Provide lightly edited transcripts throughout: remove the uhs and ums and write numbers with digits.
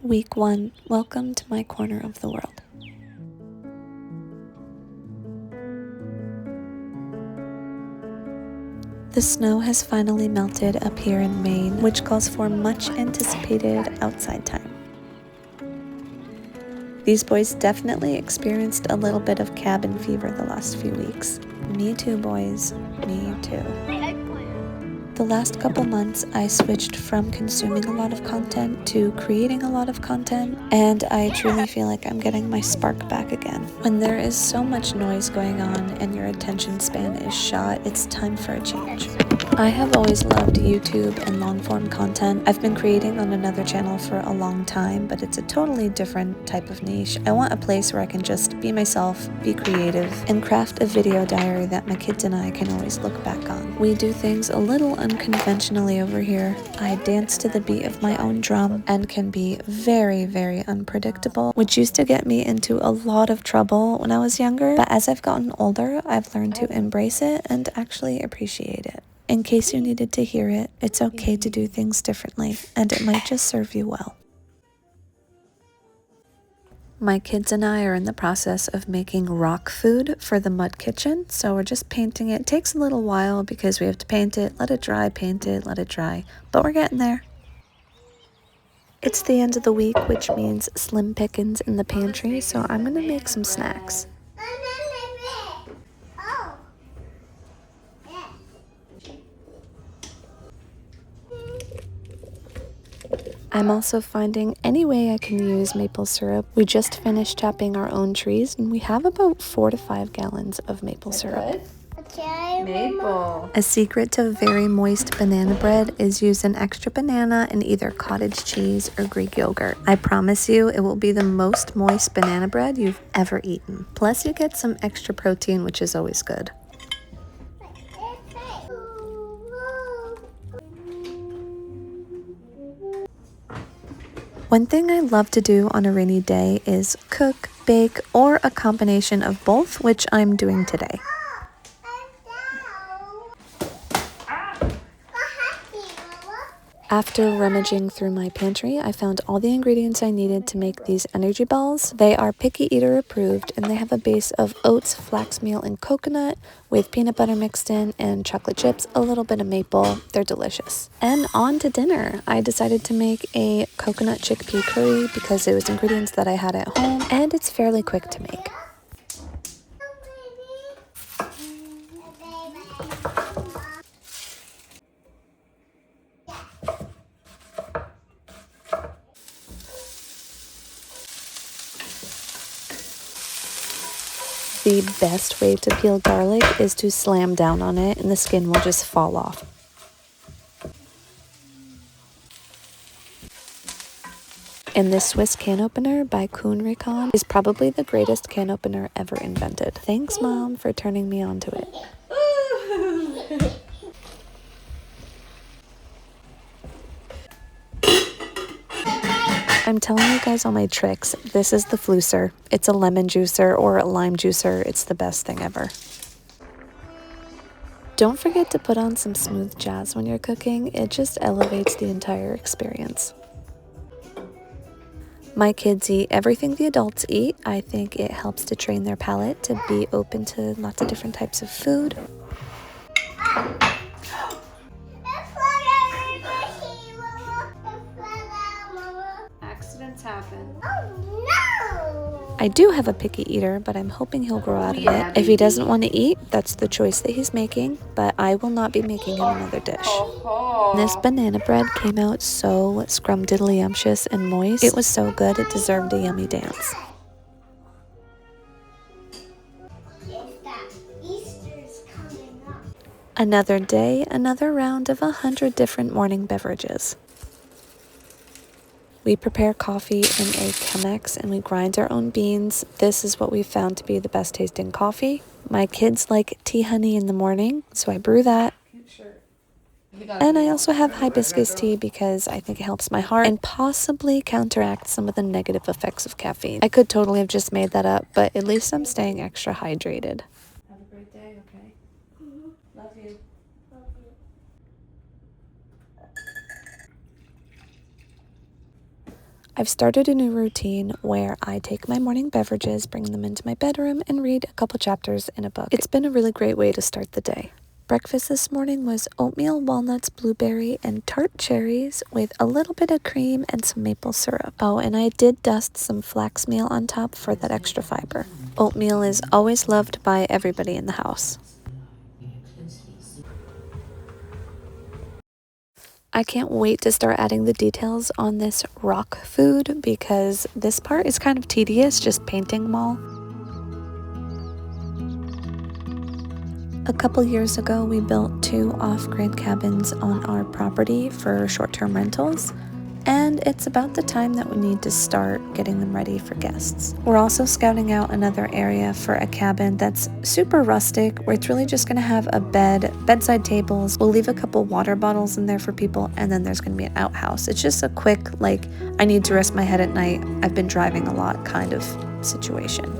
Week 1, welcome to my corner of the world. The snow has finally melted up here in Maine, which calls for much anticipated outside time. These boys definitely experienced a little bit of cabin fever the last few weeks. Me too, boys. Me too. The last couple months, I switched from consuming a lot of content to creating a lot of content, and I truly feel like I'm getting my spark back again. When there is so much noise going on and your attention span is shot, it's time for a change. I have always loved YouTube and long-form content. I've been creating on another channel for a long time, but it's a totally different type of niche. I want a place where I can just be myself, be creative, and craft a video diary that my kids and I can always look back on. We do things a little unconventionally over here. I dance to the beat of my own drum and can be very, very unpredictable, which used to get me into a lot of trouble when I was younger. But as I've gotten older, I've learned to embrace it and actually appreciate it. In case you needed to hear it, it's okay to do things differently, and it might just serve you well. My kids and I are in the process of making rock food for the mud kitchen, so we're just painting it. It takes a little while because we have to paint it, let it dry, paint it, let it dry, but we're getting there. It's the end of the week, which means slim pickings in the pantry, so I'm gonna make some snacks. I'm also finding any way I can use maple syrup. We just finished chopping our own trees and we have about 4 to 5 gallons of maple syrup. Maple. A secret to very moist banana bread is use an extra banana in either cottage cheese or Greek yogurt. I promise you it will be the most moist banana bread you've ever eaten. Plus you get some extra protein, which is always good. One thing I love to do on a rainy day is cook, bake, or a combination of both, which I'm doing today. After rummaging through my pantry, I found all the ingredients I needed to make these energy balls. They are picky eater approved, and they have a base of oats, flax meal, and coconut with peanut butter mixed in and chocolate chips, a little bit of maple. They're delicious. And on to dinner. I decided to make a coconut chickpea curry because it was ingredients that I had at home, and it's fairly quick to make. The best way to peel garlic is to slam down on it and the skin will just fall off. And this Swiss can opener by Kuhnrikon is probably the greatest can opener ever invented. Thanks, Mom, for turning me on to it. I'm telling you guys all my tricks. This is the Flusser. It's a lemon juicer or a lime juicer. It's the best thing ever. Don't forget to put on some smooth jazz when you're cooking. It just elevates the entire experience. My kids eat everything the adults eat. I think it helps to train their palate to be open to lots of different types of food. Accidents happen. I do have a picky eater, but I'm hoping he'll grow out of it. If he doesn't want to eat, that's the choice that he's making, but I will not be making him another dish. This banana bread came out so scrumdiddlyumptious and moist. It was so good, it deserved a yummy dance. Another day, another round of 100 different morning beverages. We prepare coffee in a Chemex and we grind our own beans. This is what we found to be the best tasting coffee. My kids like tea honey in the morning, so I brew that. And I also have hibiscus tea because I think it helps my heart and possibly counteract some of the negative effects of caffeine. I could totally have just made that up, but at least I'm staying extra hydrated. Have a great day, okay? Love you. I've started a new routine where I take my morning beverages, bring them into my bedroom, and read a couple chapters in a book. It's been a really great way to start the day. Breakfast this morning was oatmeal, walnuts, blueberry, and tart cherries with a little bit of cream and some maple syrup. Oh, and I did dust some flax meal on top for that extra fiber. Oatmeal is always loved by everybody in the house. I can't wait to start adding the details on this rock food because this part is kind of tedious, just painting them all. A couple years ago, we built 2 off-grid cabins on our property for short-term rentals, and it's about the time that we need to start getting them ready for guests. We're also scouting out another area for a cabin that's super rustic, where it's really just gonna have a bed, bedside tables. We'll leave a couple water bottles in there for people, and then there's gonna be an outhouse. It's just a quick, like, I need to rest my head at night, I've been driving a lot kind of situation.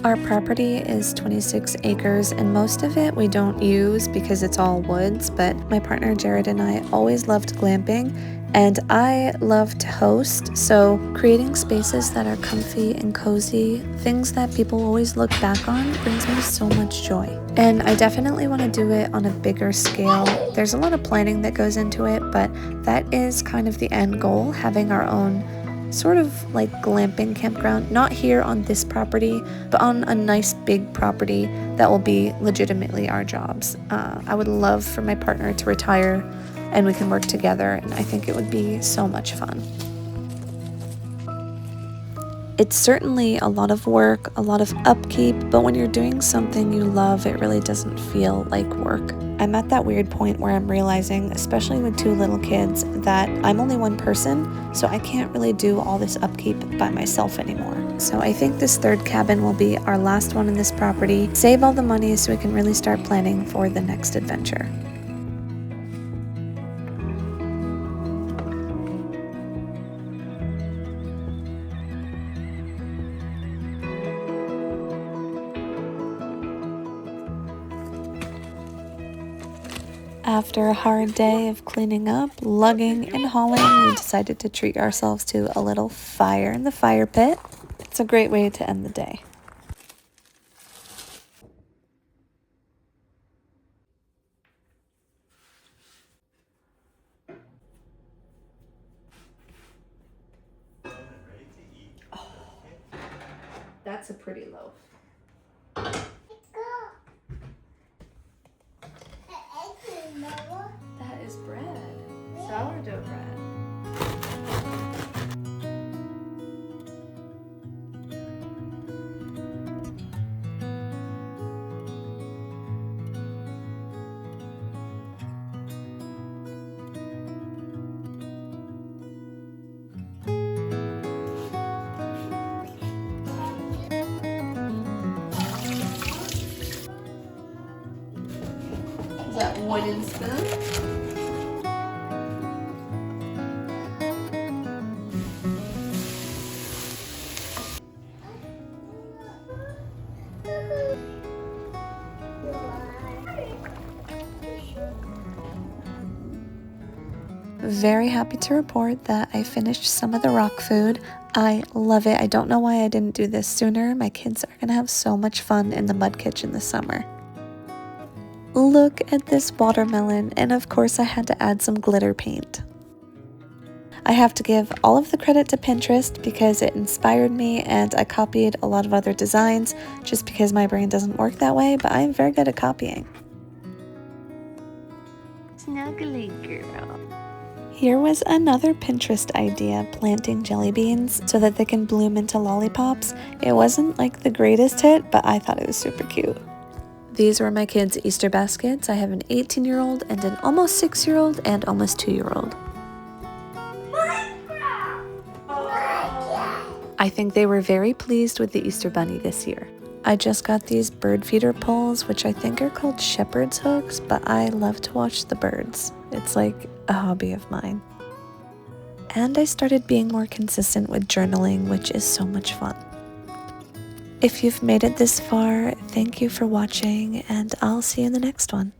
Our property is 26 acres and most of it we don't use because it's all woods, but my partner Jared and I always loved glamping and I love to host, so creating spaces that are comfy and cozy, things that people always look back on, brings me so much joy. And I definitely want to do it on a bigger scale. There's a lot of planning that goes into it, but that is kind of the end goal, having our own sort of like glamping campground, not here on this property, but on a nice big property that will be legitimately our jobs. I would love for my partner to retire and we can work together, and I think it would be so much fun. It's certainly a lot of work, a lot of upkeep, but when you're doing something you love, it really doesn't feel like work. I'm at that weird point where I'm realizing, especially with 2 little kids, that I'm only one person, so I can't really do all this upkeep by myself anymore. So I think this 3rd cabin will be our last one in this property, save all the money so we can really start planning for the next adventure. After a hard day of cleaning up, lugging, and hauling, we decided to treat ourselves to a little fire in the fire pit. It's a great way to end the day. That's a pretty loaf. That is bread. Sourdough bread. Is that wooden spoon? Very happy to report that I finished some of the rock food. I love it. I don't know why I didn't do this sooner. My kids are gonna have so much fun in the mud kitchen this summer. Look at this watermelon, and of course I had to add some glitter paint. I have to give all of the credit to Pinterest because it inspired me and I copied a lot of other designs just because my brain doesn't work that way, but I am very good at copying. Snuggly girl. Here was another Pinterest idea, planting jelly beans so that they can bloom into lollipops. It wasn't like the greatest hit, but I thought it was super cute. These were my kids' Easter baskets. I have an 18-year-old and an almost 6-year-old and almost 2-year-old. I think they were very pleased with the Easter bunny this year. I just got these bird feeder poles, which I think are called shepherd's hooks, but I love to watch the birds. It's like a hobby of mine. And I started being more consistent with journaling, which is so much fun. If you've made it this far, thank you for watching, and I'll see you in the next one.